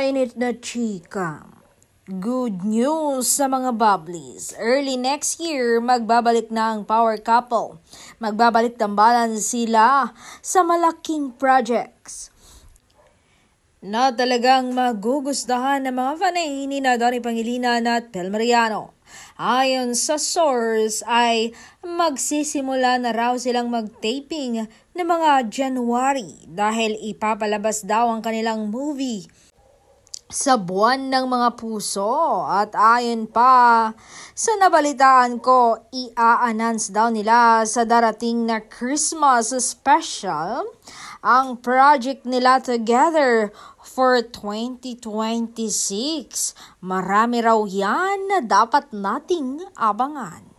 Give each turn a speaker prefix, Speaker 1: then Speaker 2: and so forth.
Speaker 1: Mainit na chika. Good news sa mga bubblies. Early next year, magbabalik na ang power couple. Magbabalik tambalan sila sa malaking projects na talagang magugustahan ng mga fanay ni Donnie Pangilinan at Pel Mariano. Ayon sa source ay magsisimula na raw silang mag-taping ng mga January dahil ipapalabas daw ang kanilang movie sa buwan ng mga puso. At ayon pa sa nabalitaan ko, i-announce daw nila sa darating na Christmas special ang project nila together for 2026. Marami raw yan na dapat nating abangan.